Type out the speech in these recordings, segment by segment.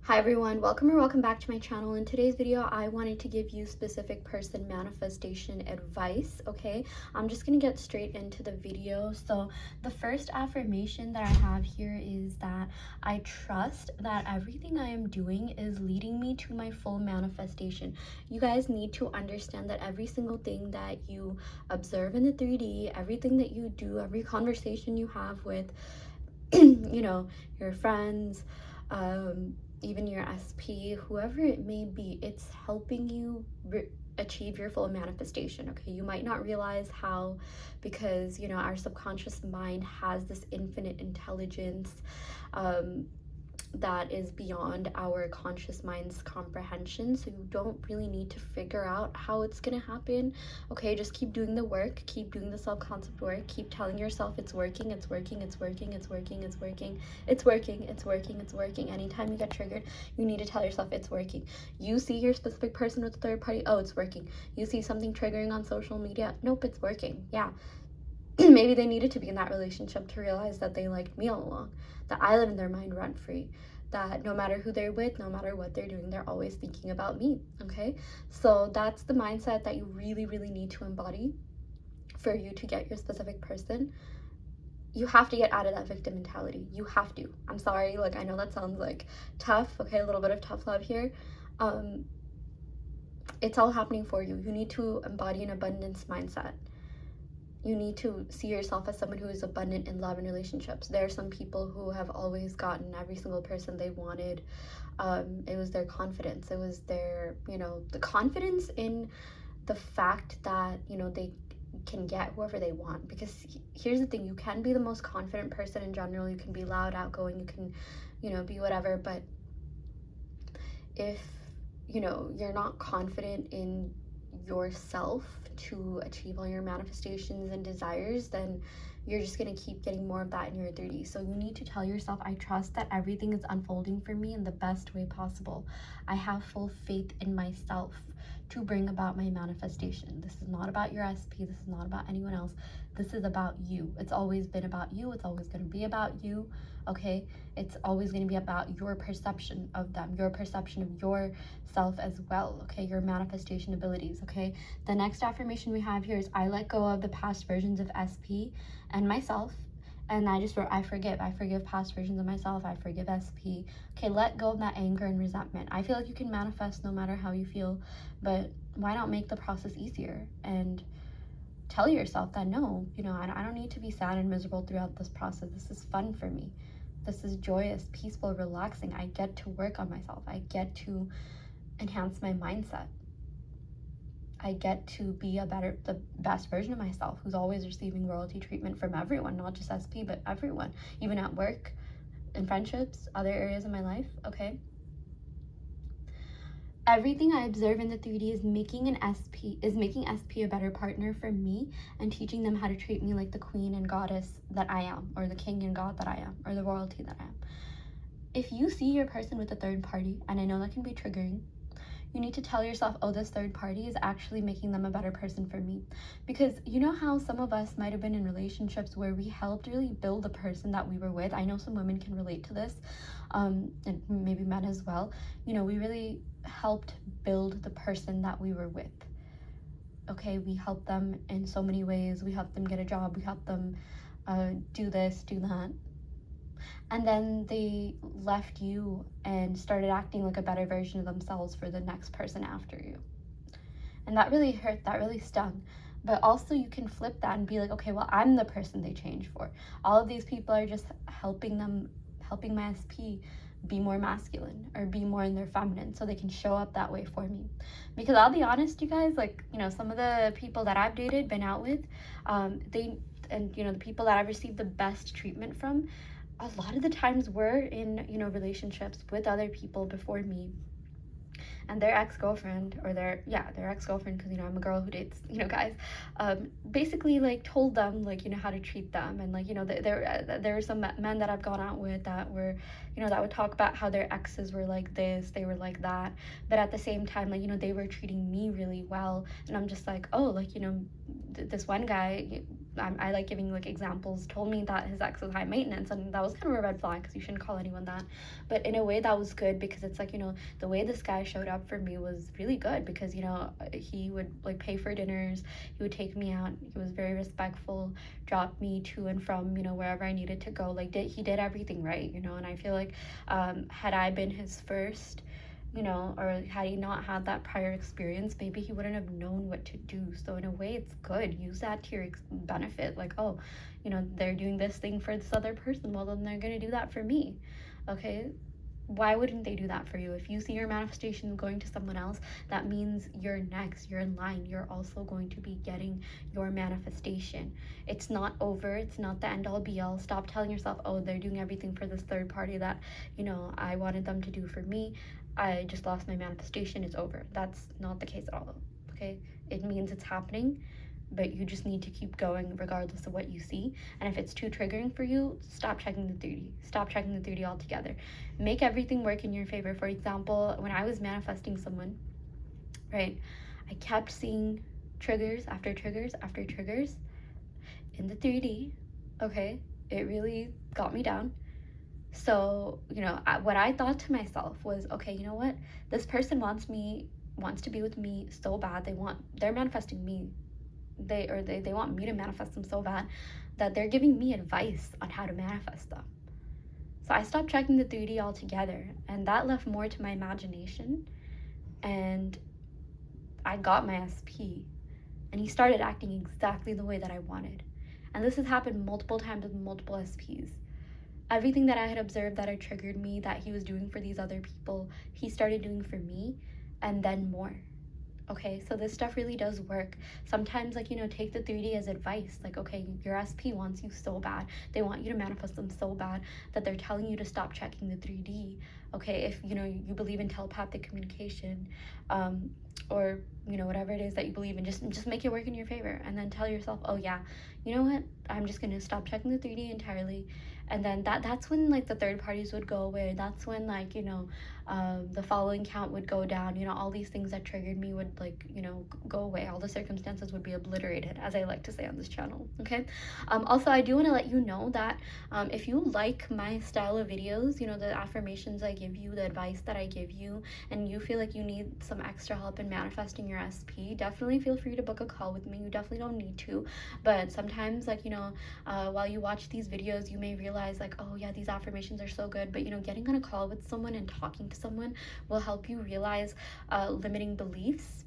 Hi everyone, welcome back to my channel. In today's video, I wanted to give you specific person manifestation advice, okay? I'm just gonna get straight into the video. So the first affirmation that I have here is that I trust that everything I am doing is leading me to my full manifestation. You guys need to understand that every single thing that you observe in the 3D, everything that you do, every conversation you have with, your friends, even your SP, whoever it may be, it's helping you achieve your full manifestation. Okay, you might not realize how, because our subconscious mind has this infinite intelligence that is beyond our conscious mind's comprehension, so you don't really need to figure out how it's gonna happen. Okay, just keep doing the work, keep doing the self-concept work, keep telling yourself it's working, it's working, it's working, it's working, it's working, it's working, it's working, it's working. Anytime you get triggered, you need to tell yourself it's working. You see your specific person with a third party, oh, it's working. You see something triggering on social media, nope, it's working. Yeah. Maybe they needed to be in that relationship to realize that they liked me all along, that I live in their mind rent free, that no matter who they're with, no matter what they're doing, they're always thinking about me. Okay, so that's the mindset that you really need to embody for you to get your specific person. You have to get out of that victim mentality. You have to. I'm sorry, like, I know that sounds like tough. Okay, a little bit of tough love here. It's all happening for you. You need to embody an abundance mindset. You need to see yourself as someone who is abundant in love and relationships. There are some people who have always gotten every single person they wanted. It was their confidence. It was their, the confidence in the fact that, they can get whoever they want. Because here's the thing, you can be the most confident person in general. You can be loud, outgoing, you can, be whatever. But if, you're not confident in yourself to achieve all your manifestations and desires, then you're just going to keep getting more of that in your 30s. So you need to tell yourself, I trust that everything is unfolding for me in the best way possible. I have full faith in myself to bring about my manifestation. This is not about your SP. This is not about anyone else. This is about you. It's always been about you. It's always going to be about you. Okay, it's always going to be about your perception of them, your perception of yourself as well. Okay, your manifestation abilities. Okay, the next affirmation we have here is I let go of the past versions of SP and myself, and I just wrote I forgive past versions of myself. I forgive SP. Okay, let go of that anger and resentment. I feel like you can manifest no matter how you feel, but why not make the process easier and tell yourself that no, I don't need to be sad and miserable throughout this process. This is fun for me. This is joyous, peaceful, relaxing. I get to work on myself. I get to enhance my mindset. I get to be the best version of myself, who's always receiving royalty treatment from everyone, not just SP, but everyone, even at work, in friendships, other areas of my life. Okay. Everything I observe in the 3D is making SP a better partner for me and teaching them how to treat me like the queen and goddess that I am, or the king and god that I am, or the royalty that I am. If you see your person with a third party, and I know that can be triggering, you need to tell yourself, oh, this third party is actually making them a better person for me. Because you know how some of us might have been in relationships where we helped really build the person that we were with. I know some women can relate to this, and maybe men as well. We really helped build the person that we were with. Okay, we helped them in so many ways. We helped them get a job. We helped them do this, do that. And then they left you and started acting like a better version of themselves for the next person after you. And that really hurt, that really stung. But also you can flip that and be like, okay, well, I'm the person they changed for. All of these people are just helping my SP be more masculine or be more in their feminine, so they can show up that way for me. Because I'll be honest, you guys, like, some of the people that I've dated, been out with, the people that I've received the best treatment from, a lot of the times were in, relationships with other people before me, and their ex-girlfriend, or their ex-girlfriend, because, I'm a girl who dates, guys, basically, like, told them, like, how to treat them. And, like, there were some men that I've gone out with that were, that would talk about how their exes were like this, they were like that, but at the same time, like, they were treating me really well. And I'm just like, oh, like, this one guy, I like giving like examples, told me that his ex was high maintenance, and that was kind of a red flag because you shouldn't call anyone that. But in a way, that was good because it's like, the way this guy showed up for me was really good because, he would like pay for dinners, he would take me out, he was very respectful, drop me to and from, wherever I needed to go. Like, he did everything right, and I feel like had I been his first, or had he not had that prior experience, maybe he wouldn't have known what to do. So in a way, it's good. Use that to your benefit. Like, oh, they're doing this thing for this other person. Well, then they're going to do that for me. Okay? Why wouldn't they do that for you? If you see your manifestation going to someone else, that means you're next. You're in line. You're also going to be getting your manifestation. It's not over. It's not the end all be all. Stop telling yourself, oh, they're doing everything for this third party that, I wanted them to do for me. I just lost my manifestation. It's over. That's not the case at all. Okay? It means it's happening, but you just need to keep going regardless of what you see. And if it's too triggering for you, stop checking the 3D. Stop checking the 3D altogether. Make everything work in your favor. For example, when I was manifesting someone, right, I kept seeing triggers after triggers after triggers in the 3D. Okay? It really got me down. So, what I thought to myself was, okay, you know what? This person wants to be with me so bad. They're manifesting me. They want me to manifest them so bad that they're giving me advice on how to manifest them. So I stopped checking the 3D altogether, and that left more to my imagination. And I got my SP, and he started acting exactly the way that I wanted. And this has happened multiple times with multiple SPs. Everything that I had observed that had triggered me, that he was doing for these other people, he started doing for me, and then more. Okay, so this stuff really does work. Sometimes, like, take the 3D as advice. Like, okay, your SP wants you so bad. They want you to manifest them so bad that they're telling you to stop checking the 3D. Okay, if, you believe in telepathic communication, or, whatever it is that you believe in, just make it work in your favor. And then tell yourself, oh, yeah, you know what? I'm just going to stop checking the 3D entirely. And then that's when, like, the third parties would go away. That's when, like, the following count would go down. All these things that triggered me would, like, go away. All the circumstances would be obliterated, as I like to say on this channel. Okay. Also, I do want to let you know that if you like my style of videos, the affirmations I give you, the advice that I give you, and you feel like you need some extra help in manifesting your SP, definitely feel free to book a call with me. You definitely don't need to, but sometimes, like, while you watch these videos, you may realize, like, oh yeah, these affirmations are so good, but getting on a call with someone and talking to someone will help you realize limiting beliefs,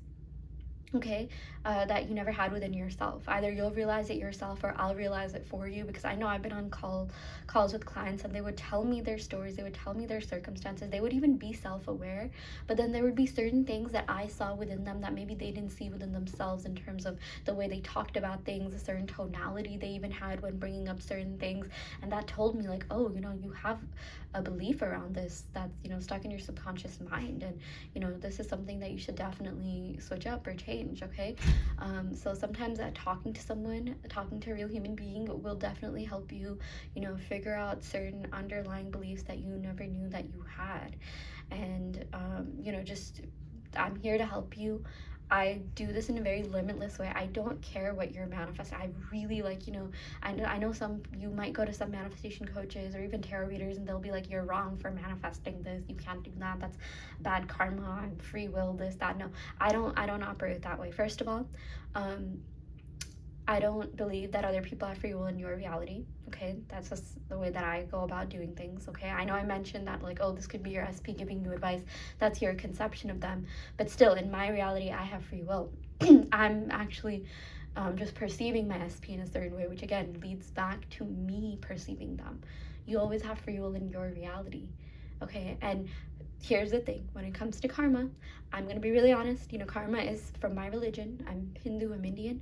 okay, that you never had within yourself. Either you'll realize it yourself or I'll realize it for you, because I know I've been on calls with clients, and they would tell me their stories, they would tell me their circumstances, they would even be self-aware, but then there would be certain things that I saw within them that maybe they didn't see within themselves, in terms of the way they talked about things, a certain tonality they even had when bringing up certain things, and that told me, like, oh, you have a belief around this that's stuck in your subconscious mind, and this is something that you should definitely switch up or change. Okay, so sometimes talking to someone, talking to a real human being, will definitely help you figure out certain underlying beliefs that you never knew that you had. And just, I'm here to help you. I do this in a very limitless way. I don't care what you're manifesting. I really, like, I know you might go to some manifestation coaches or even tarot readers, and they'll be like, you're wrong for manifesting this. You can't do that. That's bad karma, free will, this, that. No, I don't operate that way. First of all, I don't believe that other people have free will in your reality. Okay, that's just the way that I go about doing things. Okay, I know I mentioned that, like, oh, this could be your SP giving you advice. That's your conception of them, but still, in my reality, I have free will. I'm actually just perceiving my SP in a certain way, which again leads back to me perceiving them. You always have free will in your reality. Okay, and here's the thing, when it comes to karma, I'm gonna be really honest. Karma is from my religion. I'm Hindu, I'm Indian.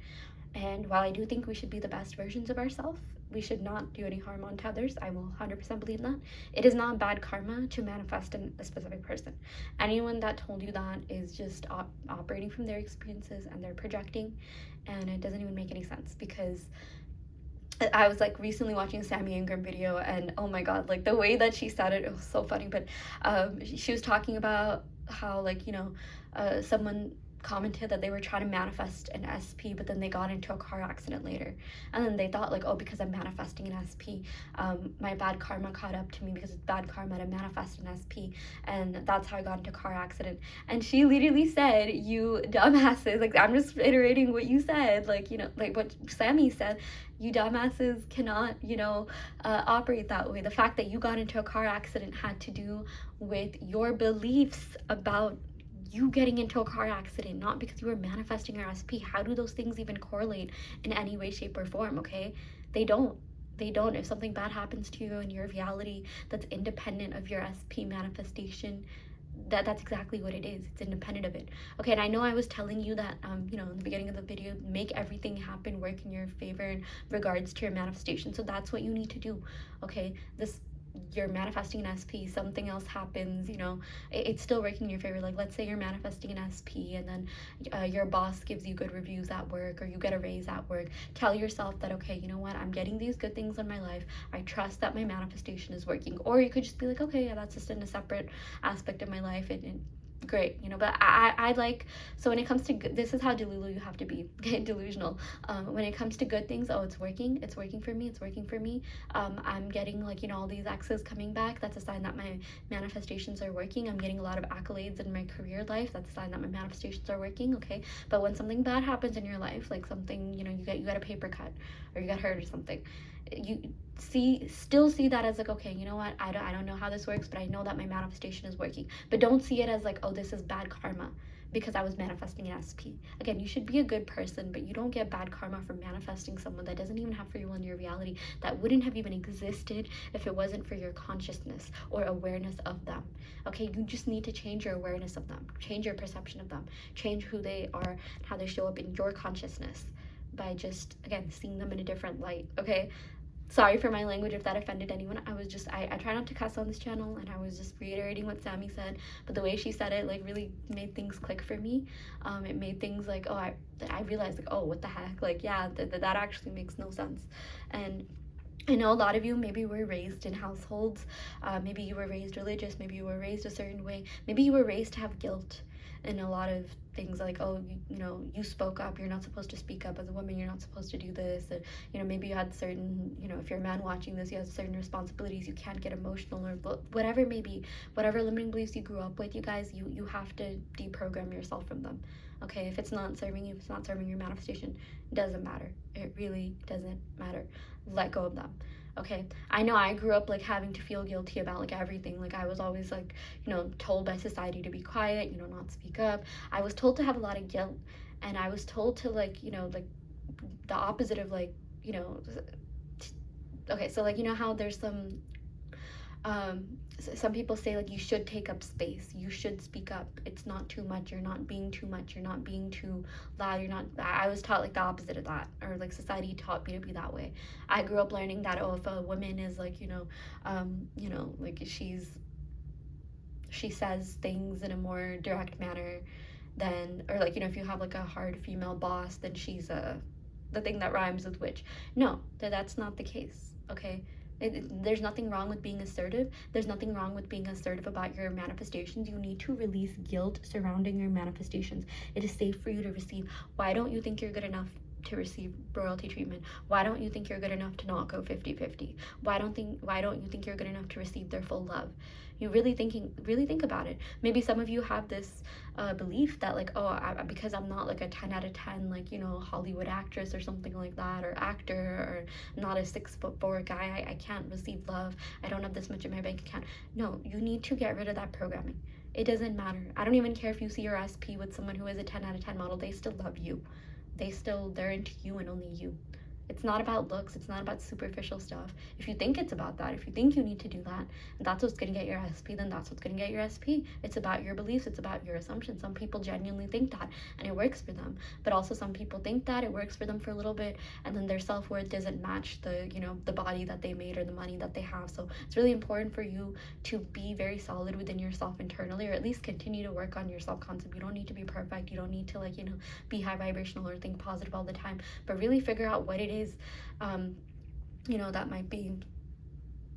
And while I do think we should be the best versions of ourselves, we should not do any harm onto others. I will 100% believe that. It is not bad karma to manifest in a specific person. Anyone that told you that is just operating from their experiences, and they're projecting, and it doesn't even make any sense, because I was, like, recently watching a Sammy Ingram video, and oh my god, like, the way that she said it, it was so funny. But she was talking about how, like, someone commented that they were trying to manifest an SP, but then they got into a car accident later, and then they thought like, oh, because I'm manifesting an SP, my bad karma caught up to me because it's bad karma to manifest an SP, and that's how I got into a car accident. And she literally said, you dumbasses, like, I'm just reiterating what you said, like, you know, like what Sammy said, you dumbasses cannot, you know, operate that way. The fact that you got into a car accident had to do with your beliefs about you getting into a car accident, not because you were manifesting your SP. How do those things even correlate in any way, shape, or form? Okay, they don't. They don't. If something bad happens to you in your reality that's independent of your SP manifestation, that's exactly what it is. It's independent of it. Okay, and I know I was telling you that you know, in the beginning of the video, make everything happen, work in your favor in regards to your manifestation. So that's what you need to do. Okay, this, you're manifesting an SP, something else happens, you know, it's still working in your favor. Like, let's say you're manifesting an SP, and then your boss gives you good reviews at work, or you get a raise at work. Tell yourself that, okay, you know what, I'm getting these good things in my life, I trust that my manifestation is working. Or you could just be like, okay, yeah, that's just in a separate aspect of my life, and great, you know. But I like, so when it comes to this is how delulu you have to be, delusional. When it comes to good things, oh, it's working for me, it's working for me. I'm getting, like, you know, all these exes coming back, that's a sign that my manifestations are working. I'm getting a lot of accolades in my career life, that's a sign that my manifestations are working. Okay, but when something bad happens in your life, like something, you know, you get a paper cut, or you got hurt or something, you still see that as like, okay, you know what, I don't know how this works, but I know that my manifestation is working. But don't see it as like, oh, this is bad karma because I was manifesting an SP. Again, you should be a good person, but you don't get bad karma for manifesting someone that doesn't even have free will in your reality, that wouldn't have even existed if it wasn't for your consciousness or awareness of them. Okay, you just need to change your awareness of them, change your perception of them, change who they are and how they show up in your consciousness by just, again, seeing them in a different light. Okay, sorry for my language if that offended anyone. I was just, I try not to cuss on this channel, and I was just reiterating what Sammy said, but the way she said it, like, really made things click for me. It made things like, oh, I realized, like, oh, what the heck, like, yeah, that actually makes no sense. And I know a lot of you maybe were raised in households, maybe you were raised religious, maybe you were raised a certain way, maybe you were raised to have guilt in a lot of things, like, oh, you know, you spoke up, you're not supposed to speak up as a woman, you're not supposed to do this. And, you know, maybe you had certain, you know, if you're a man watching this, you have certain responsibilities, you can't get emotional, or whatever it may be, whatever limiting beliefs you grew up with, you guys, you have to deprogram yourself from them. Okay, if it's not serving you, if it's not serving your manifestation, it doesn't matter. It really doesn't matter. Let go of them. Okay, I know I grew up, like, having to feel guilty about, like, everything. Like, I was always, like, you know, told by society to be quiet, you know, not speak up. I was told to have a lot of guilt, and I was told to, like, you know, like, the opposite of, like, you know, okay, so, like, you know how there's some people say, like, you should take up space, you should speak up, it's not too much, you're not being too much, you're not being too loud, you're not, I was taught, like, the opposite of that, or, like, society taught me to be that way. I grew up learning that, oh, if a woman is, like, you know, like, she says things in a more direct manner, then, or, like, you know, if you have, like, a hard female boss, then she's the thing that rhymes with witch. No, that's not the case. Okay, there's nothing wrong with being assertive. There's nothing wrong with being assertive about your manifestations. You need to release guilt surrounding your manifestations. It is safe for you to receive. Why don't you think you're good enough to receive royalty treatment? Why don't you think you're good enough to not go 50-50? Why don't you think you're good enough to receive their full love? You really think about it. Maybe some of you have this belief that, like, oh, because I'm not, like, a 10 out of 10, like, you know, Hollywood actress or something like that, or actor, or not a 6'4" guy, I can't receive love, I don't have this much in my bank account. No, you need to get rid of that programming. It doesn't matter. I don't even care if you see your SP with someone who is a 10 out of 10 model. They still love you. They're into you and only you. It's not about looks, it's not about superficial stuff. If you think it's about that, if you think you need to do that, and that's what's gonna get your SP, then that's what's gonna get your SP. It's about your beliefs, it's about your assumptions. Some people genuinely think that, and it works for them. But also some people think that, it works for them for a little bit, and then their self-worth doesn't match the, you know, the body that they made or the money that they have. So it's really important for you to be very solid within yourself internally, or at least continue to work on your self-concept. You don't need to be perfect, you don't need to, like, you know, be high vibrational or think positive all the time, but really figure out what it is, you know, that might be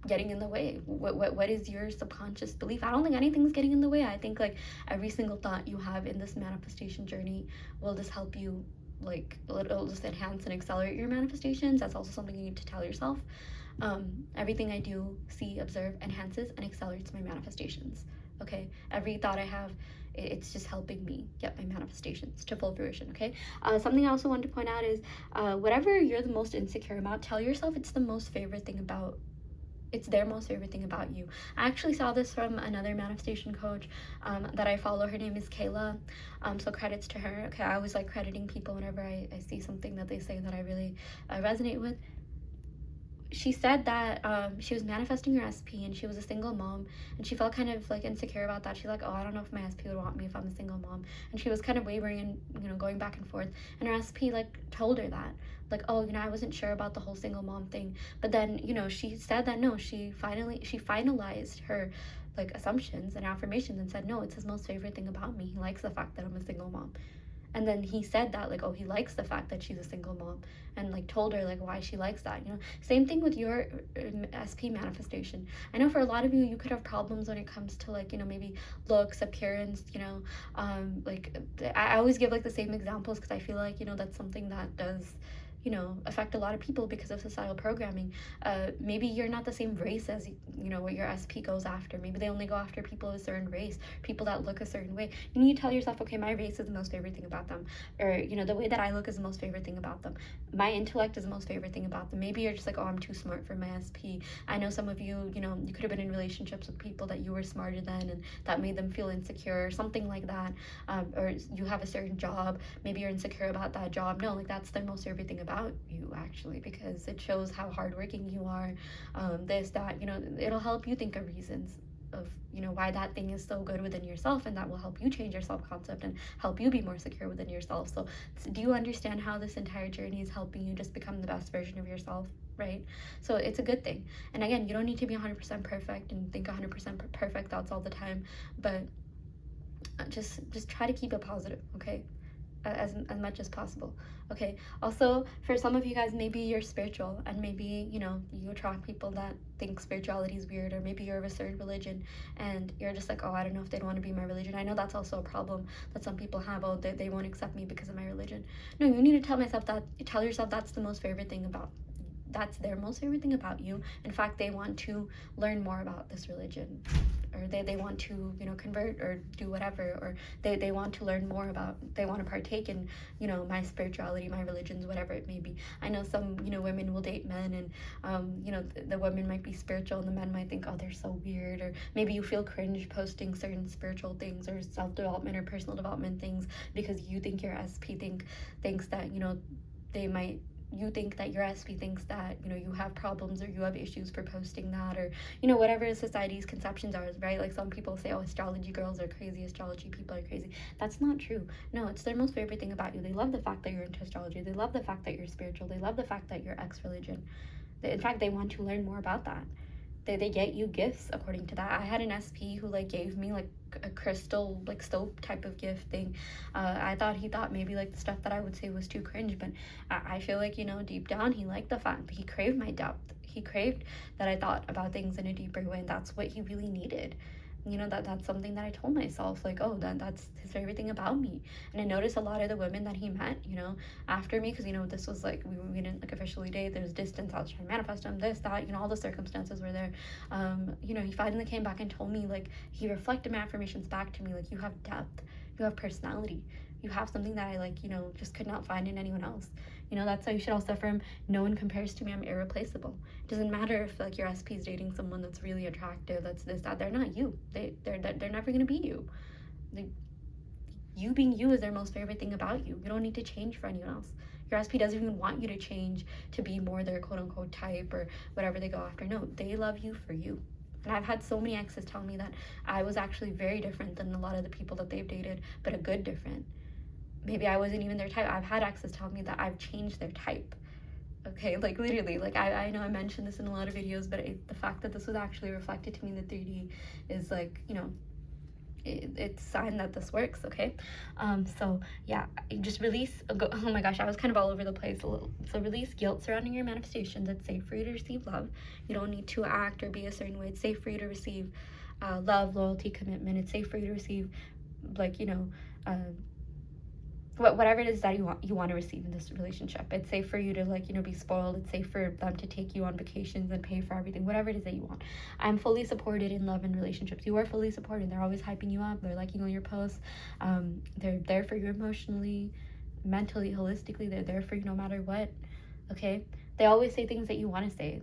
getting in the way? What is your subconscious belief? I don't think anything's getting in the way. I think like every single thought you have in this manifestation journey will just help you, like it'll just enhance and accelerate your manifestations. That's also something you need to tell yourself. Everything I do, see, observe enhances and accelerates my manifestations. Okay, every thought I have, it's just helping me get my manifestations to full fruition. Okay, something I also want to point out is whatever you're the most insecure about, tell yourself it's the most favorite thing about, it's their most favorite thing about you. I actually saw this from another manifestation coach that I follow. Her name is Kayla. So credits to her. Okay, I always like crediting people whenever I see something that they say that I really resonate with. She said that she was manifesting her SP and she was a single mom, and she felt kind of like insecure about that. She's like, oh, I don't know if my SP would want me if I'm a single mom. And she was kind of wavering and, you know, going back and forth. And her SP like told her that, like, oh, you know, I wasn't sure about the whole single mom thing. But then, you know, she said that no, she finalized her like assumptions and affirmations and said, no, it's his most favorite thing about me. He likes the fact that I'm a single mom. And then he said that, like, oh, he likes the fact that she's a single mom, and like told her like why she likes that, you know. Same thing with your SP manifestation. I know for a lot of you, you could have problems when it comes to like, you know, maybe looks, appearance, you know. Like I always give like the same examples because I feel like, you know, that's something that does, you know, affect a lot of people because of societal programming. Maybe you're not the same race as, you know, what your SP goes after. Maybe they only go after people of a certain race, people that look a certain way. You need to tell yourself, okay, my race is the most favorite thing about them, or, you know, the way that I look is the most favorite thing about them. My intellect is the most favorite thing about them. Maybe you're just like, oh, I'm too smart for my SP. I know some of you, you know, you could have been in relationships with people that you were smarter than, and that made them feel insecure or something like that. Or you have a certain job, maybe you're insecure about that job. No, like that's the most favorite thing about you, actually, because it shows how hardworking you are. This, that, you know, it'll help you think of reasons of, you know, why that thing is so good within yourself, and that will help you change your self-concept and help you be more secure within yourself. So do you understand how this entire journey is helping you just become the best version of yourself, right? So it's a good thing. And again, you don't need to be 100% perfect and think 100% perfect thoughts all the time, but just try to keep it positive, okay? As much as possible. Okay, also for some of you guys, maybe you're spiritual, and maybe, you know, you attract people that think spirituality is weird, or maybe you're of a certain religion and you're just like, oh, I don't know if they'd want to be my religion. I know that's also a problem that some people have. Oh, they won't accept me because of my religion. No, you need to tell yourself that's the most favorite thing about, that's their most favorite thing about you. In fact, they want to learn more about this religion, or they want to, you know, convert or do whatever, or they want to learn more about, they want to partake in, you know, my spirituality, my religions, whatever it may be. I know some, you know, women will date men, and you know, the women might be spiritual and the men might think, oh, they're so weird, or maybe you feel cringe posting certain spiritual things or self-development or personal development things because you think your SP thinks that, you know, you think that your SP thinks that, you know, you have problems or you have issues for posting that, or, you know, whatever society's conceptions are, right? Like some people say, oh, astrology girls are crazy, astrology people are crazy. That's not true. No, it's their most favorite thing about you. They love the fact that you're into astrology. They love the fact that you're spiritual. They love the fact that you're ex-religion. In fact, they want to learn more about that. They get you gifts according to that. I had an SP who like gave me like a crystal like soap type of gift thing. I thought he thought maybe like the stuff that I would say was too cringe, but I feel like, you know, deep down he liked the fact that he craved my depth. He craved that I thought about things in a deeper way, and that's what he really needed. You know, that's something that I told myself, like, oh, that's his favorite thing about me. And I noticed a lot of the women that he met, you know, after me, because, you know, this was like, we didn't like officially date, there was distance, I was trying to manifest him, this, that, you know, all the circumstances were there. You know, he finally came back and told me, like, he reflected my affirmations back to me, like, you have depth, you have personality, you have something that I, like, you know, just could not find in anyone else. You know, that's why you should also affirm, no one compares to me, I'm irreplaceable. It doesn't matter if, like, your SP is dating someone that's really attractive, that's this, that, they're not you. They're never gonna be you. Like, you being you is their most favorite thing about you. You don't need to change for anyone else. Your SP doesn't even want you to change to be more their quote-unquote type or whatever they go after. No, they love you for you. And I've had so many exes tell me that I was actually very different than a lot of the people that they've dated, but a good different. Maybe I wasn't even their type. I've had exes tell me that I've changed their type. Okay, like literally, like I know I mentioned this in a lot of videos, but the fact that this was actually reflected to me in the 3D is like, you know, it's sign that this works. Okay, so yeah, just release. Oh my gosh, I was kind of all over the place a little. So release guilt surrounding your manifestations. It's safe for you to receive love. You don't need to act or be a certain way. It's safe for you to receive love, loyalty, commitment. It's safe for you to receive, like, whatever it is that you want to receive in this relationship. It's safe for you to, like, be spoiled. It's safe for them to take you on vacations and pay for everything, whatever it is that you want. I'm fully supported in love and relationships. You are fully supported. They're always hyping you up. They're liking all your posts. They're there for you emotionally, mentally, holistically. They're there for you no matter what. Okay, they always say things that you want to say.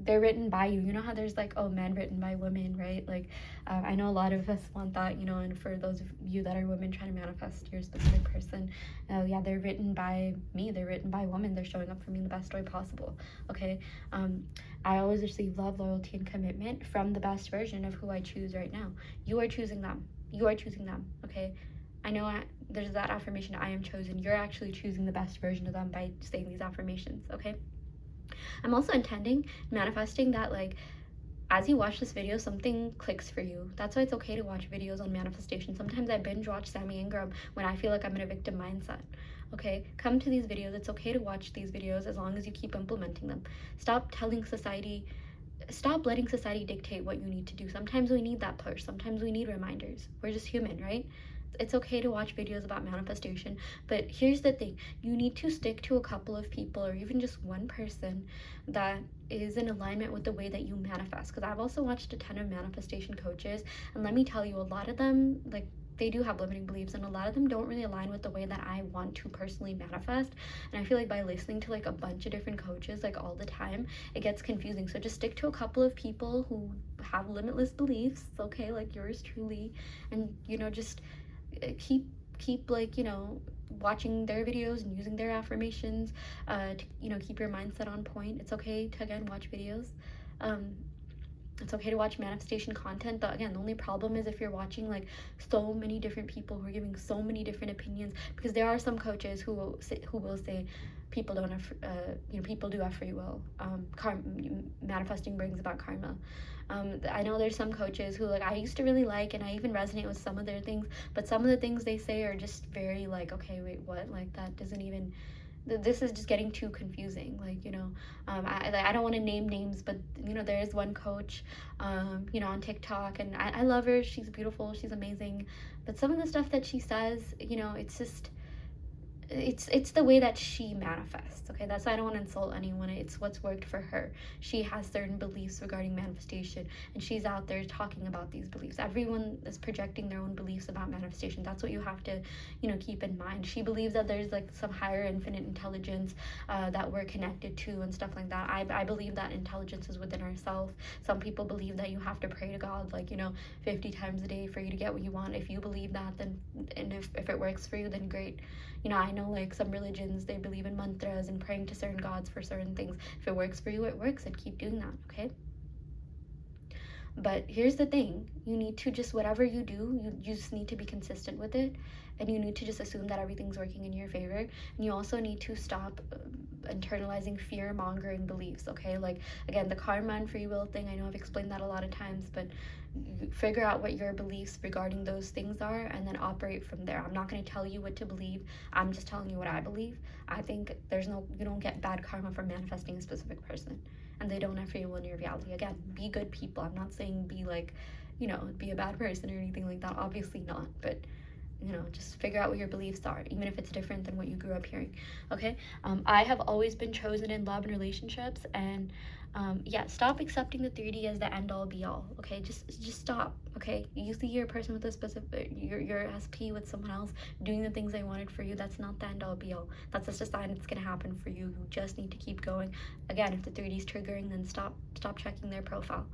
They're written by you. You know how there's like, oh, men written by women, right? Like, I know a lot of us want that, and for those of you that are women trying to manifest your specific person, yeah, they're written by me. They're written by women. They're showing up for me in the best way possible. Okay, I always receive love, loyalty, and commitment from the best version of who I choose right now. You are choosing them. You are choosing them. Okay, I know there's that affirmation, I am chosen. You're actually choosing the best version of them by saying these affirmations. Okay, I'm also manifesting that, like, as you watch this video, something clicks for you. That's why it's okay to watch videos on manifestation. Sometimes I binge watch Sammy Ingram when I feel like I'm in a victim mindset. Okay, come to these videos. It's okay to watch these videos as long as you keep implementing them. Stop letting society dictate what you need to do. Sometimes we need that push. Sometimes we need reminders. We're just human, right? It's okay to watch videos about manifestation, but here's the thing. You need to stick to a couple of people, or even just one person, that is in alignment with the way that you manifest. Because I've also watched a ton of manifestation coaches, and let me tell you, a lot of them, like, they do have limiting beliefs, and a lot of them don't really align with the way that I want to personally manifest. And I feel like by listening to, like, a bunch of different coaches, like, all the time, it gets confusing. So just stick to a couple of people who have limitless beliefs, okay, like yours truly, and just keep like, watching their videos and using their affirmations to keep your mindset on point. It's okay to, again, watch videos. It's okay to watch manifestation content. But again, the only problem is if you're watching, like, so many different people who are giving so many different opinions, because there are some coaches who will say people don't have people do have free will. Manifesting brings about karma. I know there's some coaches who, like, I used to really like, and I even resonate with some of their things, but some of the things they say are just very, like, okay, wait, what? Like, that doesn't even, this is just getting too confusing. Like, I don't want to name names, but there is one coach on TikTok, and I love her. She's beautiful, she's amazing, but some of the stuff that she says, it's just, it's the way that she manifests. Okay, that's why I don't want to insult anyone. It's what's worked for her. She has certain beliefs regarding manifestation, and she's out there talking about these beliefs. Everyone is projecting their own beliefs about manifestation. That's what you have to keep in mind. She believes that there's, like, some higher infinite intelligence that we're connected to and stuff like that. I believe that intelligence is within ourselves. Some people believe that you have to pray to God, like, 50 times a day for you to get what you want. If you believe that, then, and if it works for you, then great. I know, like, some religions, they believe in mantras and praying to certain gods for certain things. If it works for you, it works, and keep doing that. Okay, but here's the thing. You need to just, whatever you do, you just need to be consistent with it, and you need to just assume that everything's working in your favor. And you also need to stop internalizing fear-mongering beliefs. Okay, like, again, the karma and free will thing, I know I've explained that a lot of times, but figure out what your beliefs regarding those things are, and then operate from there. I'm not going to tell you what to believe. I'm just telling you what I believe. I think you don't get bad karma from manifesting a specific person, and they don't have free will in your reality. Again, be good people. I'm not saying be, like, be a bad person or anything like that. Obviously not, but just figure out what your beliefs are, even if it's different than what you grew up hearing. Okay, I have always been chosen in love and relationships, and yeah, stop accepting the 3D as the end all be all. Okay, just stop. Okay, you see your person with a specific, your SP with someone else doing the things they wanted for you. That's not the end all be all. That's just a sign it's gonna happen for you. You just need to keep going. Again, if the 3D is triggering, then stop checking their profile,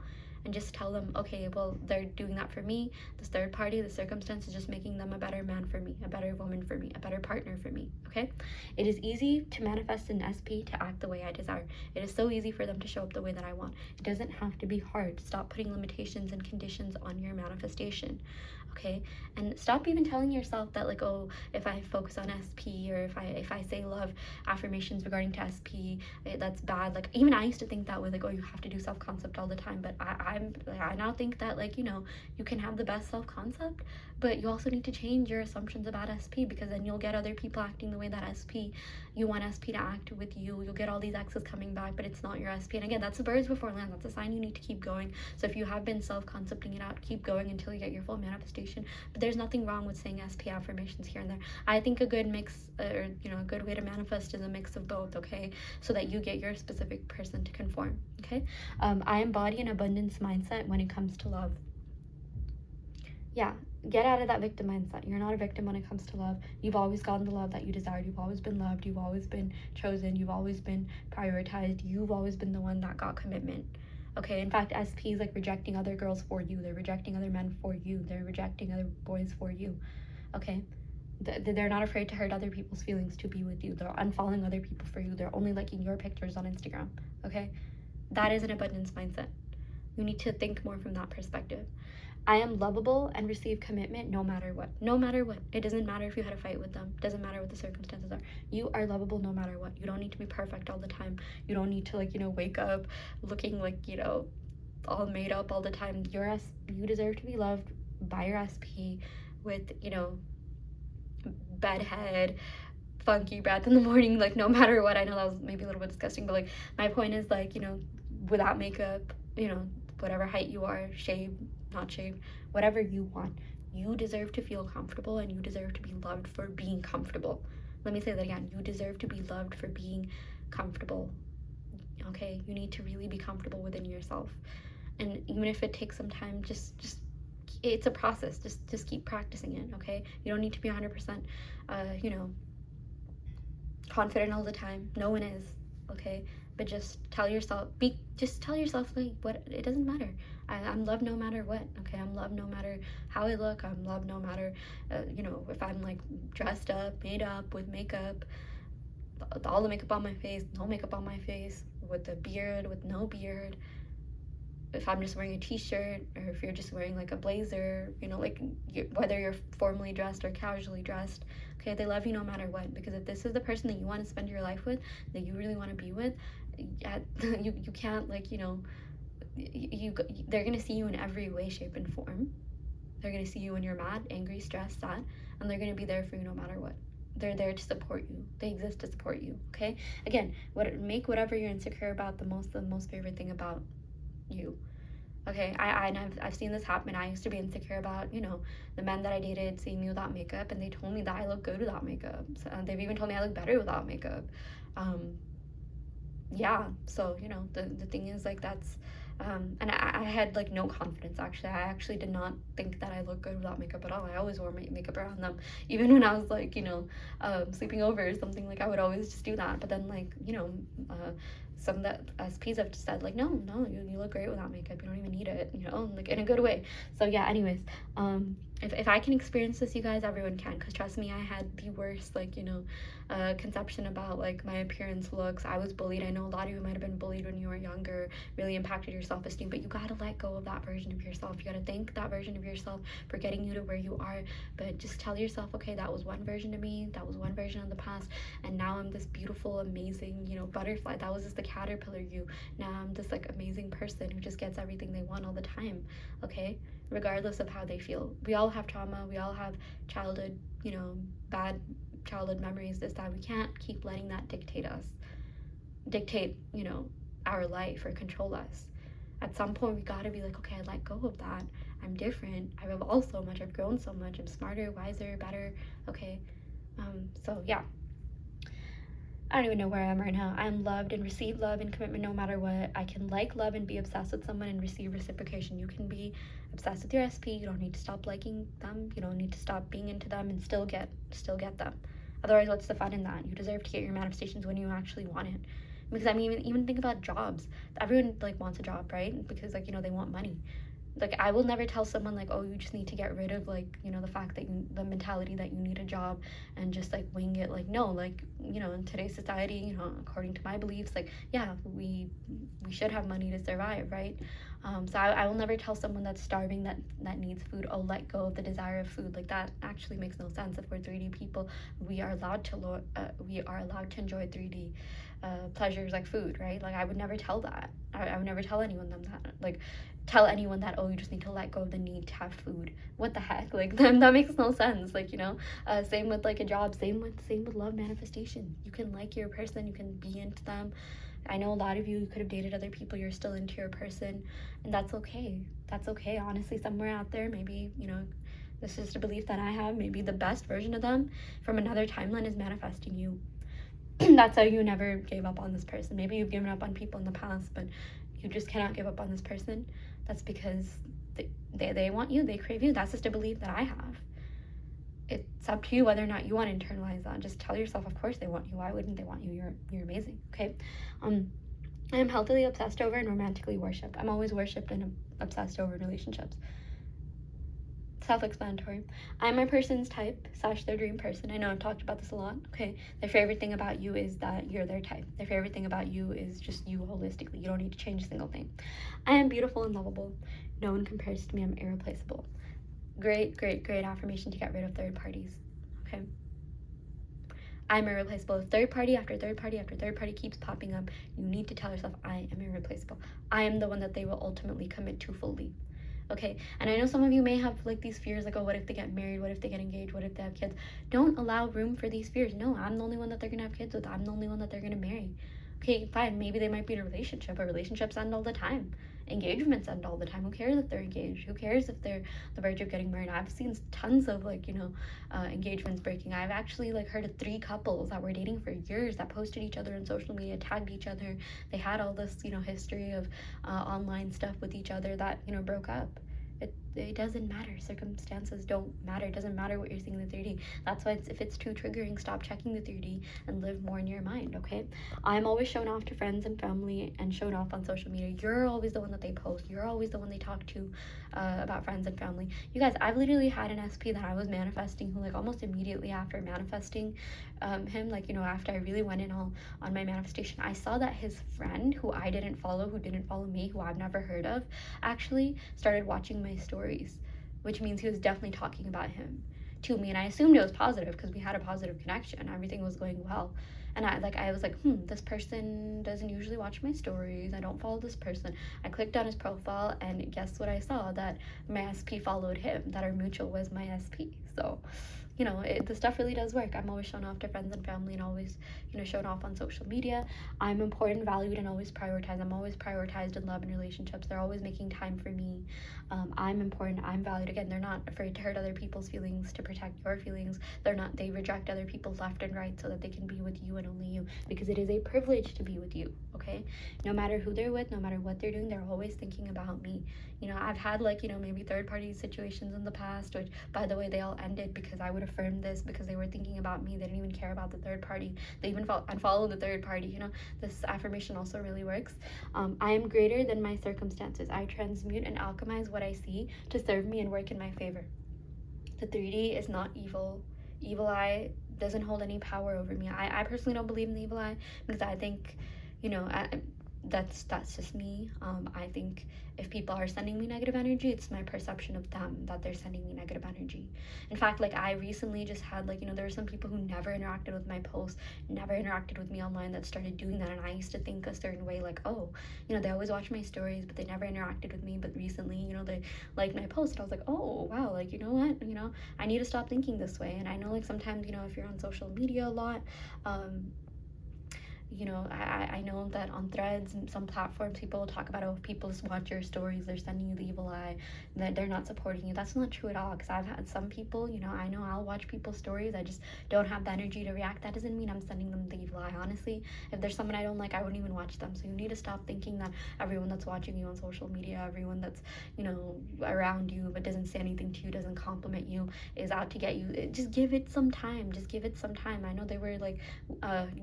and just tell them, okay, well, they're doing that for me. This third party, the circumstance is just making them a better man for me, a better woman for me, a better partner for me. Okay, it is easy to manifest an SP to act the way I desire. It is so easy for them to show up the way that I want. It doesn't have to be hard. Stop putting limitations and conditions on your manifestation. okay? And stop even telling yourself that, like, oh, if I focus on SP, or if I say love affirmations regarding to SP, that's bad. Like, even I used to think that way, like, oh, you have to do self-concept all the time. But I now think that, like, you know, you can have the best self-concept, but you also need to change your assumptions about SP, because then you'll get other people acting the way that you want SP to act with you. You'll get all these exes coming back, but it's not your SP. And again, that's the birds before land. That's a sign you need to keep going. So if you have been self-concepting it out, keep going until you get your full manifestation. But there's nothing wrong with saying SP affirmations here and there. I think a good mix, or, you know, a good way to manifest is a mix of both, okay? So that you get your specific person to conform, okay? I embody an abundance mindset when it comes to love. Yeah, get out of that victim mindset. You're not a victim when it comes to love. You've always gotten the love that you desired. You've always been loved. You've always been chosen. You've always been prioritized. You've always been the one that got commitment. Okay, in fact, SP is like rejecting other girls for you. They're rejecting other men for you. They're rejecting other boys for you. Okay, they're not afraid to hurt other people's feelings to be with you. They're unfollowing other people for you. They're only liking your pictures on Instagram. Okay, that is an abundance mindset. You need to think more from that perspective. I am lovable and receive commitment no matter what. No matter what. It doesn't matter if you had a fight with them. It doesn't matter what the circumstances are. You are lovable no matter what. You don't need to be perfect all the time. You don't need to, like, you know, wake up looking like, you know, all made up all the time. You deserve to be loved by your SP with, you know, bedhead, funky breath in the morning, like, no matter what. I know that was maybe a little bit disgusting, but, like, my point is, like, you know, without makeup, you know, whatever height you are, shaved, not shaved, whatever you want, you deserve to feel comfortable, and you deserve to be loved for being comfortable. Let me say that again. You deserve to be loved for being comfortable. Okay, you need to really be comfortable within yourself, and even if it takes some time, just it's a process. Just keep practicing it. Okay, you don't need to be 100% you know, confident all the time. No one is. Okay, but just tell yourself, like, what, it doesn't matter. I'm loved no matter what. Okay, I'm loved no matter how I look. I'm loved no matter you know, if I'm, like, dressed up, made up, with makeup, all the makeup on my face, no makeup on my face, with a beard, with no beard, if I'm just wearing a t-shirt, or if you're just wearing, like, a blazer, you know, like, whether you're formally dressed or casually dressed. Okay, they love you no matter what, because if this is the person that you want to spend your life with, that you really want to be with, you can't, like, you know, they're gonna see you in every way, shape, and form. They're gonna see you when you're mad, angry, stressed, sad, and they're gonna be there for you no matter what. They're there to support you. They exist to support you. Okay, again, make whatever you're insecure about the most favorite thing about you. Okay, I've seen this happen. I used to be insecure about, you know, the men that I dated seeing me without makeup, and they told me that I look good without makeup. So, they've even told me I look better without makeup. Yeah, so, you know, the thing is, like, that's and I had, like, no confidence. Actually, I actually did not think that I looked good without makeup at all. I always wore makeup around them, even when I was, like, you know, sleeping over or something. Like, I would always just do that. But then, like, you know, some that SPs have just said, like, no, you look great without makeup. You don't even need it, you know, like, in a good way. So yeah, anyways, if I can experience this, you guys, everyone can, because trust me, I had the worst, like, you know, conception about, like, my appearance, looks. I was bullied. I know a lot of you might have been bullied when you were younger, really impacted your self-esteem, but you gotta let go of that version of yourself. You gotta thank that version of yourself for getting you to where you are, but just tell yourself, okay, that was one version of me, that was one version of the past, and now I'm this beautiful, amazing, you know, butterfly. That was just the caterpillar you. Now I'm this, like, amazing person who just gets everything they want all the time. Okay, regardless of how they feel. We all have trauma. We all have childhood, you know, bad childhood memories, this, that. We can't keep letting that dictate, you know, our life or control us. At some point, we gotta be like, okay, I let go of that. I'm different. I've evolved so much. I've grown so much. I'm smarter, wiser, better. Okay. So yeah. I don't even know where I am right now. I'm loved and receive love and commitment no matter what. I can like, love, and be obsessed with someone and receive reciprocation. You can be obsessed with your SP. You don't need to stop liking them. You don't need to stop being into them and still get them. Otherwise, what's the fun in that? You deserve to get your manifestations when you actually want it. Because I mean, even think about jobs. Everyone, like, wants a job, right? Because, like, you know, they want money. Like, I will never tell someone like, oh, you just need to get rid of, like, the fact that the mentality that you need a job and just like wing it. Like, no, like, in today's society, according to my beliefs, like, yeah, we should have money to survive, right? So I will never tell someone that's starving, that needs food, oh, let go of the desire of food. Like, that actually makes no sense. If we're 3D people, we are allowed to enjoy 3D pleasures like food, right? Like, I would never tell that. I would never tell anyone that, like, tell anyone that, oh, you just need to let go of the need to have food. What the heck? Like, that makes no sense. Like, same with like a job, same with love manifestation. You can like your person, you can be into them. I know a lot of you could have dated other people, you're still into your person, and that's okay. That's okay. Honestly, somewhere out there, maybe, this is a belief that I have, maybe the best version of them from another timeline is manifesting you. That's how you never gave up on this person. Maybe you've given up on people in the past, but you just cannot give up on this person. That's because they want you, they crave you. That's just a belief that I have. It's up to you whether or not you want to internalize that. Just tell yourself, of course they want you. Why wouldn't they want you? You're amazing. Okay. I am healthily obsessed over and romantically worshipped. I'm always worshipped and obsessed over in relationships. Self-explanatory. I'm my person's type / their dream person. I know I've talked about this a lot. Okay. Their favorite thing about you is that you're their type. Their favorite thing about you is just you holistically. You don't need to change a single thing. I am beautiful and lovable. No one compares to me. I'm irreplaceable. Great, great, great affirmation to get rid of third parties. Okay. I'm irreplaceable. If third party after third party after third party keeps popping up, you need to tell yourself, I am irreplaceable. I am the one that they will ultimately commit to fully. Okay. And I know some of you may have like these fears, like, oh, what if they get married? What if they get engaged? What if they have kids? Don't allow room for these fears. No, I'm the only one that they're gonna have kids with. I'm the only one that they're gonna marry. Okay, fine, maybe they might be in a relationship, but relationships end all the time. Engagements end all the time. Who cares if they're engaged? Who cares if they're the verge of getting married? I've seen tons of like, engagements breaking. I've actually like heard of 3 couples that were dating for years that posted each other on social media, tagged each other. They had all this, history of online stuff with each other that, broke up. It doesn't matter. Circumstances don't matter. It doesn't matter what you're seeing in the 3D. That's why if it's too triggering, stop checking the 3D and live more in your mind, okay? I'm always shown off to friends and family and shown off on social media. You're always the one that they post. You're always the one they talk to about friends and family. You guys, I've literally had an SP that I was manifesting who, like, almost immediately after manifesting him, like, after I really went in all on my manifestation, I saw that his friend, who I didn't follow, who didn't follow me, who I've never heard of, actually started watching my stories, which means he was definitely talking about him to me. And I assumed it was positive because we had a positive connection. Everything was going well. And I was like, this person doesn't usually watch my stories. I don't follow this person. I clicked on his profile, and guess what I saw? That my SP followed him, that our mutual was my SP. So, the stuff really does work. I'm always shown off to friends and family and always, shown off on social media. I'm important, valued, and always prioritized. I'm always prioritized in love and relationships. They're always making time for me. I'm important. I'm valued. Again, they're not afraid to hurt other people's feelings, to protect your feelings. They reject other people left and right so that they can be with you and only you, because it is a privilege to be with you, okay? No matter who they're with, no matter what they're doing, they're always thinking about me. I've had like, maybe third-party situations in the past, which, by the way, they all ended because I would affirm this, because they were thinking about me. They didn't even care about the third party. They even unfollowed the third party. This affirmation also really works. I am greater than my circumstances. I transmute and alchemize what I see to serve me and work in my favor. The 3D is not evil. Evil eye doesn't hold any power over me. I personally don't believe in the evil eye, because I think, that's just me. I think if people are sending me negative energy, it's my perception of them that they're sending me negative energy. In fact, like, I recently just had, like, there were some people who never interacted with my posts, never interacted with me online, that started doing that. And I used to think a certain way, like, oh, they always watch my stories, but they never interacted with me. But recently, they liked my post, and I was like, oh wow, like, you know what, I need to stop thinking this way. And I know, like, sometimes, if you're on social media a lot, I know that on Threads and some platforms, people will talk about, oh, if people just watch your stories, they're sending you the evil eye, that they're not supporting you. That's not true at all, because I've had some people, I know I'll watch people's stories, I just don't have the energy to react. That doesn't mean I'm sending them the evil eye. Honestly, if there's someone I don't like, I wouldn't even watch them. So you need to stop thinking that everyone that's watching you on social media, everyone that's, around you but doesn't say anything to you, doesn't compliment you, is out to get you. Just give it some time. Just give it some time. I know there were, like,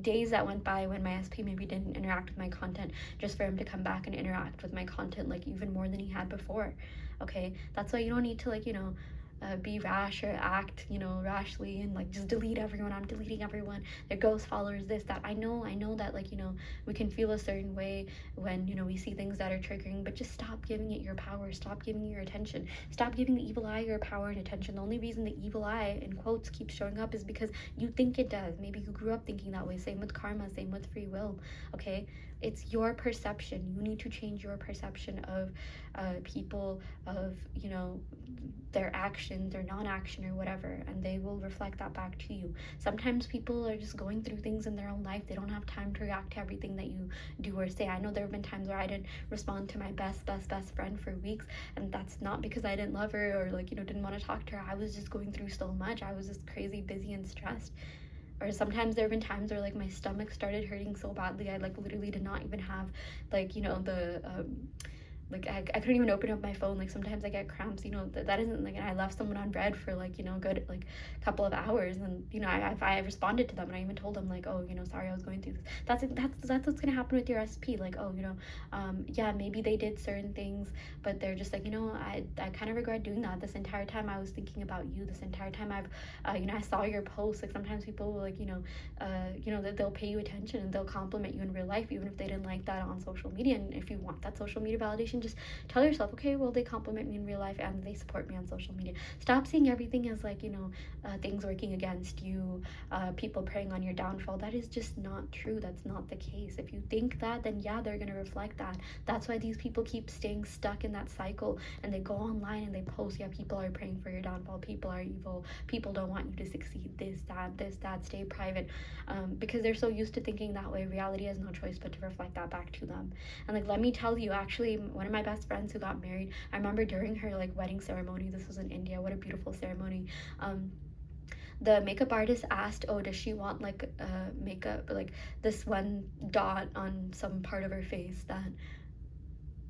days that went by when when my SP maybe didn't interact with my content, just for him to come back and interact with my content like even more than he had before. Okay, that's why you don't need to like, be rash or act, rashly and like just delete everyone. I'm deleting everyone. Their ghost followers, this, that. I know that like, we can feel a certain way when, we see things that are triggering, but just stop giving it your power. Stop giving it your attention. Stop giving the evil eye your power and attention. The only reason the evil eye, in quotes, keeps showing up is because you think it does. Maybe you grew up thinking that way. Same with karma, same with free will. Okay, it's your perception. You need to change your perception of people, of their action, their non-action, or whatever, and they will reflect that back to you. Sometimes people are just going through things in their own life. They don't have time to react to everything that you do or say. I know there have been times where I didn't respond to my best friend for weeks, and that's not because I didn't love her or like, didn't want to talk to her. I was just going through so much. I was just crazy busy and stressed. Or sometimes there have been times where like my stomach started hurting so badly I like literally did not even have like the like I couldn't even open up my phone. Like sometimes I get cramps, that isn't like, and I left someone on red for like, good like couple of hours, and I responded to them, and I even told them like, oh, sorry, I was going through this. That's what's gonna happen with your SP. Like, oh, yeah, maybe they did certain things, but they're just like, I kind of regret doing that. This entire time I was thinking about you. This entire time I've I saw your posts. Like sometimes people will like, that they'll pay you attention and they'll compliment you in real life, even if they didn't like that on social media. And if you want that social media validation, just tell yourself, okay, well, they compliment me in real life and they support me on social media. Stop seeing everything as like, things working against you, people preying on your downfall. That is just not true. That's not the case. If you think that, then yeah, they're going to reflect that. That's why these people keep staying stuck in that cycle, and they go online and they post, yeah, people are praying for your downfall, people are evil, people don't want you to succeed, this, that, stay private, because they're so used to thinking that way. Reality has no choice but to reflect that back to them. And like, let me tell you, actually, one of my best friends who got married, I remember during her like wedding ceremony, this was in India, what a beautiful ceremony, the makeup artist asked, oh, does she want like makeup, like this one dot on some part of her face that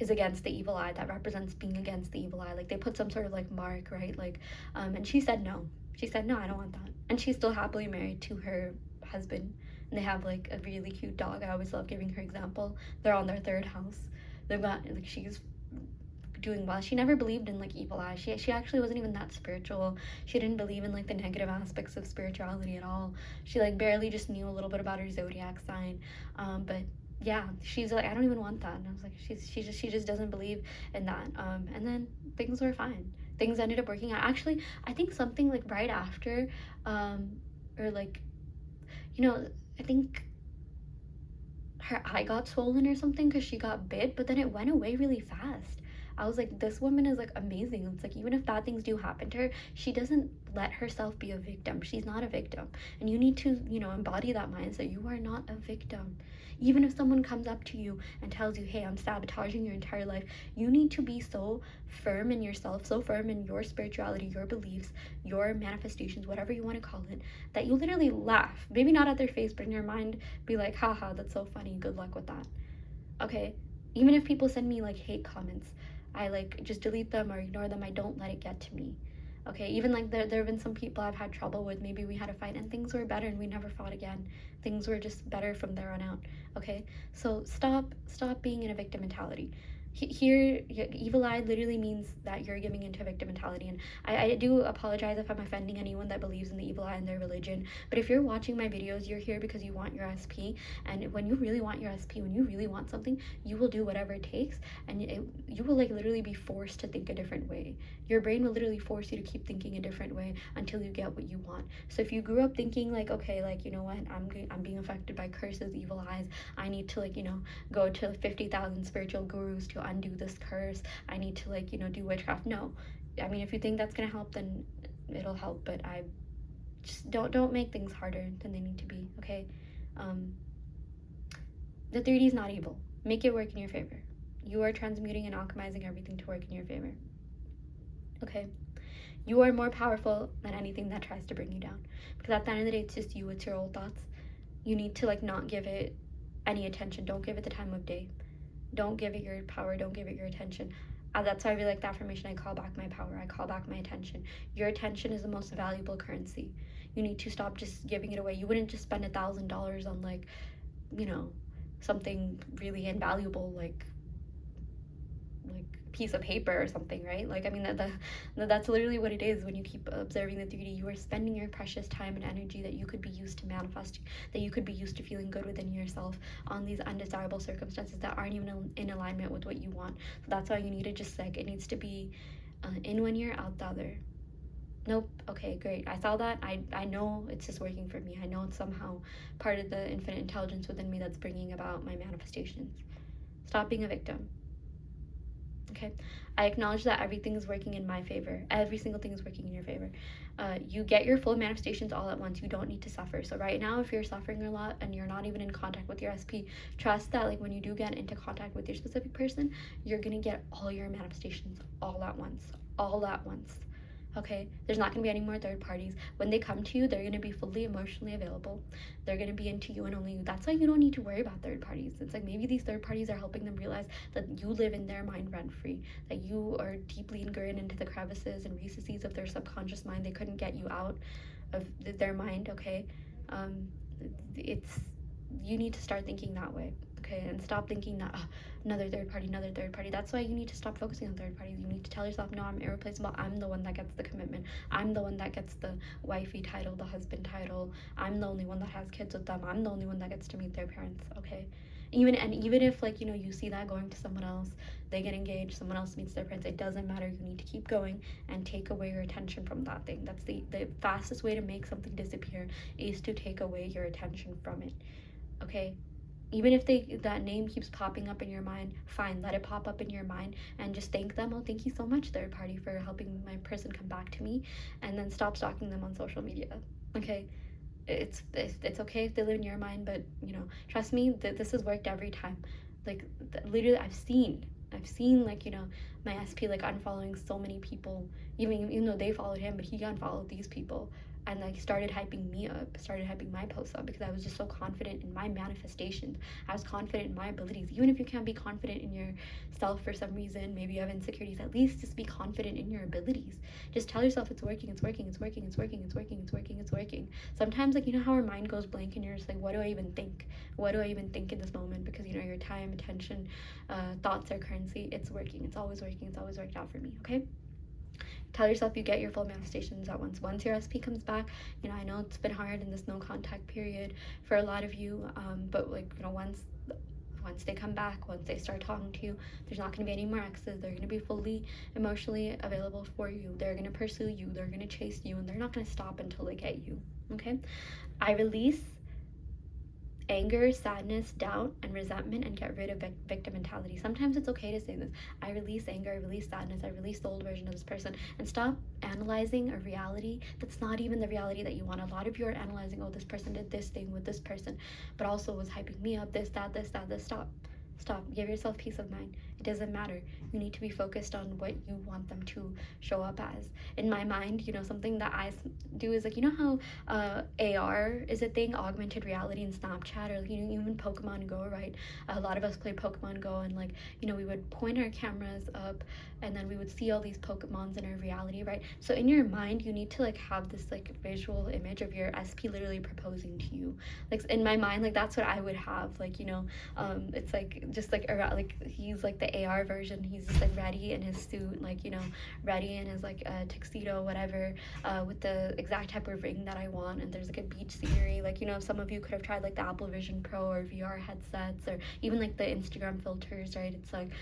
is against the evil eye, that represents being against the evil eye, like they put some sort of like mark, right? Like and she said no, I don't want that. And she's still happily married to her husband, and they have like a really cute dog. I always love giving her example. They're on their third house. They've got like, she's doing well. She never believed in like evil eye. She actually wasn't even that spiritual. She didn't believe in like the negative aspects of spirituality at all. She like barely just knew a little bit about her zodiac sign, but yeah, she's like, I don't even want that. And I was like, she just doesn't believe in that. And then things were fine. Things ended up working out. Actually, I think something like right after, or like, I think her eye got swollen or something because she got bit, but then it went away really fast. I was like, this woman is like amazing. It's like, even if bad things do happen to her, she doesn't let herself be a victim. She's not a victim. And you need to, embody that mindset. You are not a victim. Even if someone comes up to you and tells you, hey, I'm sabotaging your entire life, you need to be so firm in yourself, so firm in your spirituality, your beliefs, your manifestations, whatever you want to call it, that you literally laugh. Maybe not at their face, but in your mind, be like, haha, that's so funny. Good luck with that. Okay? Even if people send me like hate comments, I like just delete them or ignore them. I don't let it get to me. Okay, even like there have been some people I've had trouble with. Maybe we had a fight and things were better and we never fought again. Things were just better from there on out. Okay, so stop being in a victim mentality. Here, evil eye literally means that you're giving into victim mentality. And I do apologize if I'm offending anyone that believes in the evil eye in their religion. But if you're watching my videos, you're here because you want your SP. And when you really want your SP, when you really want something, you will do whatever it takes. And you will like literally be forced to think a different way. Your brain will literally force you to keep thinking a different way until you get what you want. So if you grew up thinking like, okay, like, you know what, I'm being affected by curses, evil eyes, I need to like, go to 50,000 spiritual gurus to undo this curse, I need to like, do witchcraft. No, I mean, if you think that's gonna help, then it'll help, but I just don't make things harder than they need to be. Okay, the 3D is not evil. Make it work in your favor. You are transmuting and alchemizing everything to work in your favor. Okay, you are more powerful than anything that tries to bring you down, because at the end of the day, it's just you, it's your old thoughts. You need to like not give it any attention. Don't give it the time of day. Don't give it your power. Don't give it your attention. That's why I really like the affirmation, I call back my power. I call back my attention. Your attention is the most valuable currency. You need to stop just giving it away. You wouldn't just spend $1,000 on like you know, something really invaluable, like piece of paper or something, right? Like, I mean, that's literally what it is. When you keep observing the 3D, you are spending your precious time and energy that you could be used to manifesting, that you could be used to feeling good within yourself, on these undesirable circumstances that aren't even in alignment with what you want. So that's why you need to just, like, it needs to be in one ear, out the other. Nope. Okay, great. I saw that. I know it's just working for me. I know it's somehow part of the infinite intelligence within me that's bringing about my manifestations. Stop being a victim. Okay, I acknowledge that everything is working in my favor. Every single thing is working in your favor. You get your full manifestations all at once. You don't need to suffer. So right now, if you're suffering a lot and you're not even in contact with your SP, trust that, like, when you do get into contact with your specific person, you're gonna get all your manifestations all at once. All at once. Okay, there's not going to be any more third parties. When they come to you, they're going to be fully emotionally available. They're going to be into you and only you. That's why you don't need to worry about third parties. It's like maybe these third parties are helping them realize that you live in their mind rent free, that you are deeply ingrained into the crevices and recesses of their subconscious mind. They couldn't get you out of their mind. Okay, it's, you need to start thinking that way. Okay, and stop thinking that another third party. That's why you need to stop focusing on third parties. You need to tell yourself, no, I'm irreplaceable. I'm the one that gets the commitment. I'm the one that gets the wifey title, the husband title. I'm the only one that has kids with them. I'm the only one that gets to meet their parents. Okay, even if, like, you know, you see that going to someone else, they get engaged, someone else meets their parents, it doesn't matter. You need to keep going and take away your attention from that thing. That's the fastest way to make something disappear, is to take away your attention from it. Okay, even if that name keeps popping up in your mind, fine, let it pop up in your mind and just thank them. Oh, thank you so much, third party, for helping my person come back to me. And then stop stalking them on social media. Okay, it's okay if they live in your mind, but, you know, trust me, this has worked every time. Like, literally, I've seen, like, you know, my SP, like, unfollowing so many people, even though they followed him, but he unfollowed these people, and, like, started hyping me up, started hyping my posts up, because I was just so confident in my manifestations. I was confident in my abilities. Even if you can't be confident in yourself for some reason, maybe you have insecurities, at least just be confident in your abilities. Just tell yourself it's working, it's working, it's working, it's working, it's working, it's working, it's working. Sometimes, like, you know how our mind goes blank and you're just like, what do I even think? What do I even think in this moment? Because, you know, your time, attention, thoughts are currency. It's working. It's always working. It's always worked out for me. Okay, tell yourself you get your full manifestations at once. Once your SP comes back, you know, I know it's been hard in this no contact period for a lot of you, but, like, you know, once they come back, once they start talking to you, there's not going to be any more exes. They're going to be fully emotionally available for you. They're going to pursue you. They're going to chase you, and they're not going to stop until they get you. Okay, I release anger, sadness, doubt, and resentment, and get rid of victim mentality. Sometimes it's okay to say this. I release anger, I release sadness, I release the old version of this person, and stop analyzing a reality that's not even the reality that you want. A lot of you are analyzing, oh, this person did this thing with this person, but also was hyping me up, this, that, this, that, this. Stop. Give yourself peace of mind. It doesn't matter. You need to be focused on what you want them to show up as. In my mind, you know, something that I do is, like, you know how AR is a thing, augmented reality in Snapchat, or, you know, even Pokemon Go, right? A lot of us play Pokemon Go, and, like, you know, we would point our cameras up, and then we would see all these Pokemons in our reality, right? So in your mind, you need to, like, have this, like, visual image of your SP literally proposing to you. Like, in my mind, like, that's what I would have. Like, you know, it's like, just like he's like the AR version. He's just, like, ready in his suit, like, you know, ready in his, like, tuxedo, whatever, with the exact type of ring that I want. And there's, like, a beach scenery. Like, you know, some of you could have tried, like, the Apple Vision Pro or VR headsets, or even, like, the Instagram filters, right? It's like,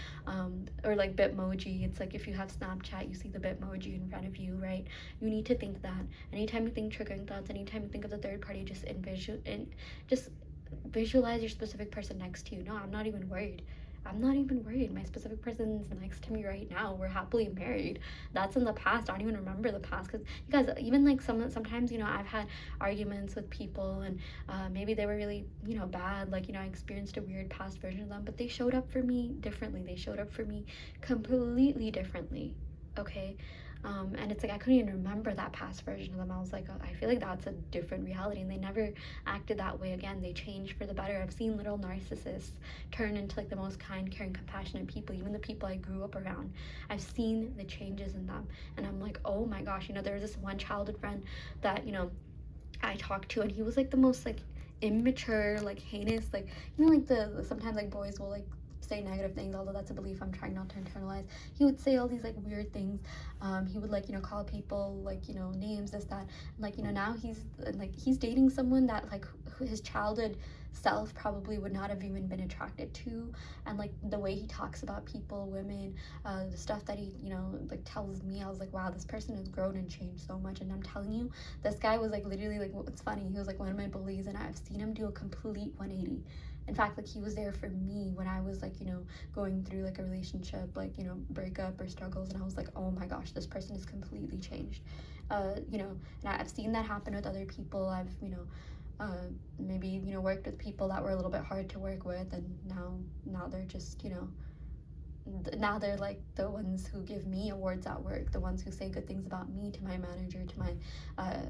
or, like, Bitmoji. It's like, if you have Snapchat, you see the Bitmoji in front of you, right? You need to think that. Anytime you think triggering thoughts, anytime you think of the third party, just visualize your specific person next to you. No, I'm not even worried. My specific person's next to me right now. We're happily married. That's in the past. I don't even remember the past, because, you guys, even, like, sometimes, you know, I've had arguments with people, and maybe they were really, you know, bad. Like, you know, I experienced a weird past version of them, but they showed up for me differently. They showed up for me completely differently. Okay, and it's like, I couldn't even remember that past version of them. I was like, oh, I feel like that's a different reality, and they never acted that way again. They changed for the better. I've seen little narcissists turn into, like, the most kind, caring, compassionate people, even the people I grew up around. I've seen the changes in them, and I'm like, oh my gosh. You know, there was this one childhood friend that, you know, I talked to, and he was, like, the most, like, immature, like heinous, like, you know, like the sometimes like boys will like say negative things, although that's a belief I'm trying not to internalize. He would say all these like weird things. He would like, you know, call people like, you know, names, this, that, and, like, you know, now he's dating someone that like his childhood self probably would not have even been attracted to. And like the way he talks about people, women, the stuff that he, you know, like tells me, I was like, wow, this person has grown and changed so much. And I'm telling you, this guy was like literally like, what's funny, he was like one of my bullies, and I've seen him do a complete 180. In fact, like, he was there for me when I was like, you know, going through like a relationship, like, you know, breakup or struggles, and I was like, oh my gosh, this person is completely changed. You know, and I've seen that happen with other people. I've, you know, maybe, you know, worked with people that were a little bit hard to work with, and now they're just, you know, now they're like the ones who give me awards at work, the ones who say good things about me to my manager, to my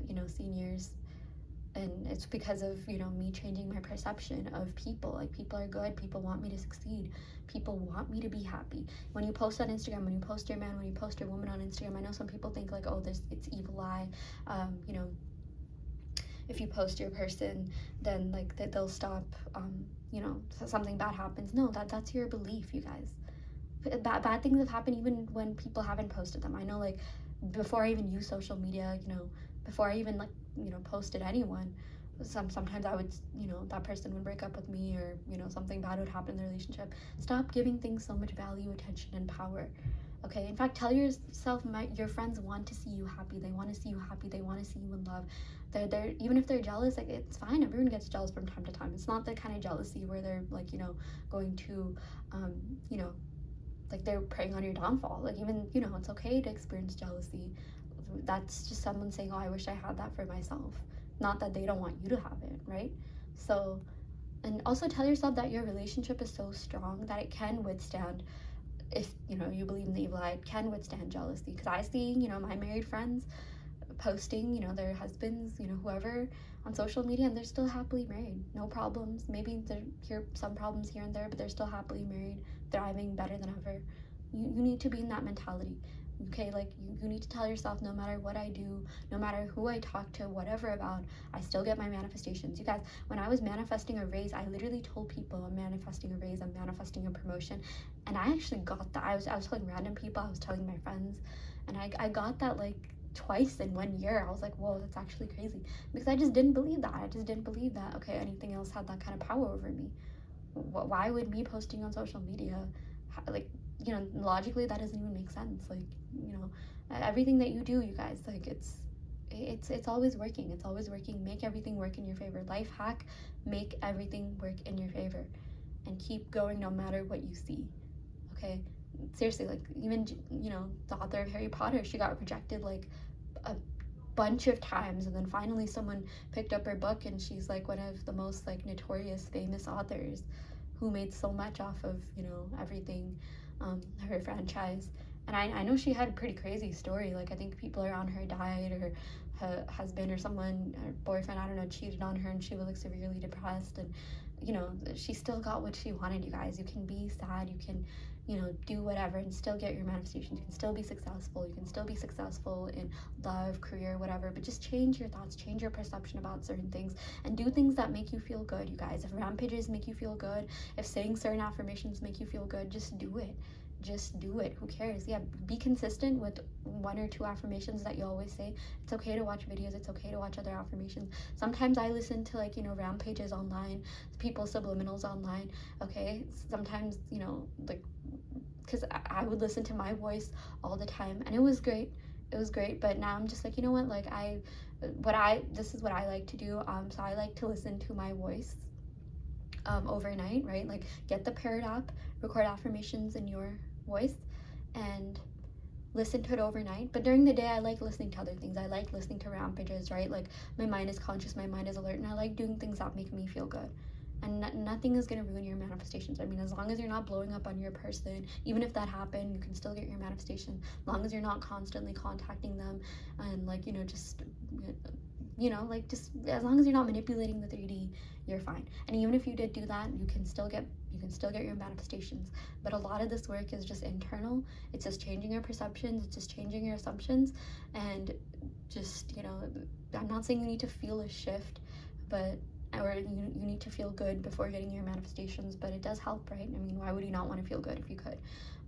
you know, seniors. And it's because of, you know, me changing my perception of people. Like, people are good, people want me to succeed, people want me to be happy. When you post on Instagram, when you post your man, when you post your woman on Instagram, I know some people think like, oh, it's evil eye. You know, if you post your person, then like they'll stop, you know, something bad happens. No, that's your belief, you guys. Bad things have happened even when people haven't posted them. I know, like, before I even use social media, you know, before I even like, you know, posted anyone, sometimes I would, you know, that person would break up with me, or, you know, something bad would happen in the relationship. Stop giving things so much value, attention, and power. Okay, in fact, tell yourself, your friends want to see you happy, they want to see you happy, they want to see you in love. They're even if they're jealous, like, it's fine, everyone gets jealous from time to time. It's not the kind of jealousy where they're like, you know, going to you know, like, they're preying on your downfall. Like, even, you know, it's okay to experience jealousy. That's just someone saying, oh, I wish I had that for myself, not that they don't want you to have it, right? So, and also tell yourself that your relationship is so strong that it can withstand, if, you know, you believe in the evil eye, it can withstand jealousy. Because I see, you know, my married friends posting, you know, their husbands, you know, whoever, on social media, and they're still happily married, no problems. Maybe there here some problems here and there, but they're still happily married, thriving, better than ever. You need to be in that mentality. Okay, like, you need to tell yourself, no matter what I do, no matter who I talk to, whatever about, I still get my manifestations. You guys, when I was manifesting a raise, I literally told people, I'm manifesting a raise, I'm manifesting a promotion, and I actually got that. I was telling random people, I was telling my friends, and I got that like twice in 1 year. I was like, whoa, that's actually crazy, because I just didn't believe that. I just didn't believe that, okay, anything else had that kind of power over me. Why would me posting on social media, like, you know, logically that doesn't even make sense. Like, you know, everything that you do, you guys, like, it's always working. It's always working. Make everything work in your favor. Life hack: make everything work in your favor, and keep going no matter what you see. Okay, seriously, like, even, you know, the author of Harry Potter, she got rejected like a bunch of times, and then finally someone picked up her book, and she's like one of the most like notorious, famous authors who made so much off of, you know, everything, her franchise. And I know she had a pretty crazy story. Like, I think people around her died, or her husband or someone, her boyfriend, I don't know, cheated on her, and she was like severely depressed. And, you know, she still got what she wanted, you guys. You can be sad, you can, you know, do whatever and still get your manifestations. You can still be successful. You can still be successful in love, career, whatever. But just change your thoughts, change your perception about certain things, and do things that make you feel good, you guys. If rampages make you feel good, if saying certain affirmations make you feel good, just do it. Just do it. Who cares? Yeah, be consistent with 1 or 2 affirmations that you always say. It's okay to watch videos. It's okay to watch other affirmations. Sometimes I listen to, like, you know, rampages online, people subliminals online. Okay, sometimes, you know, like, because I would listen to my voice all the time, and it was great. It was great. But now I'm just like, you know what? Like, this is what I like to do. So I like to listen to my voice overnight, right? Like, get the Parrot app, record affirmations in your voice, and listen to it overnight. But during the day, I like listening to other things. I like listening to rampages, right? Like, my mind is conscious, my mind is alert, and I like doing things that make me feel good. And nothing is going to ruin your manifestations. I mean, as long as you're not blowing up on your person, even if that happened, you can still get your manifestation. As long as you're not constantly contacting them, and, like, you know, just, you know, like, just as long as you're not manipulating the 3D, you're fine. And even if you did do that, you can still get your manifestations. But a lot of this work is just internal. It's just changing your perceptions, it's just changing your assumptions, and just, you know, I'm not saying you need to feel a shift, but or you need to feel good before getting your manifestations, but it does help, right? I mean, why would you not want to feel good if you could?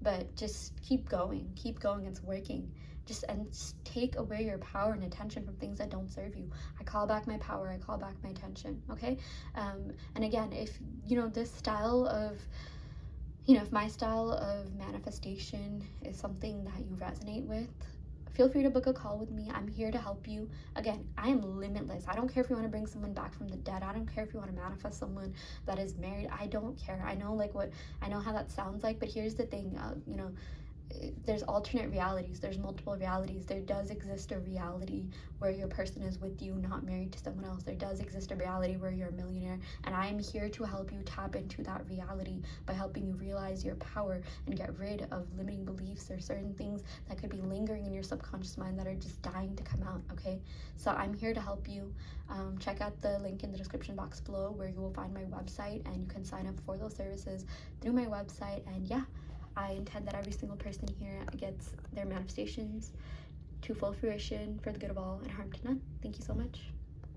But just keep going, it's working. Just take away your power and attention from things that don't serve you. I call back my power, I call back my attention, okay? And again, if this style of if my style of manifestation is something that you resonate with, feel free to book a call with me. I'm here to help you. Again, I am limitless. I don't care if you want to bring someone back from the dead. I don't care if you want to manifest someone that is married. I don't care. I know how that sounds like, but here's the thing, there's alternate realities, there's multiple realities. There does exist a reality where your person is with you, not married to someone else. There does exist a reality where you're a millionaire, and I am here to help you tap into that reality by helping you realize your power and get rid of limiting beliefs or certain things that could be lingering in your subconscious mind that are just dying to come out, okay? So I'm here to help you. Check out the link in the description box below where you will find my website, and you can sign up for those services through my website. And yeah, I intend that every single person here gets their manifestations to full fruition for the good of all and harm to none. Thank you so much.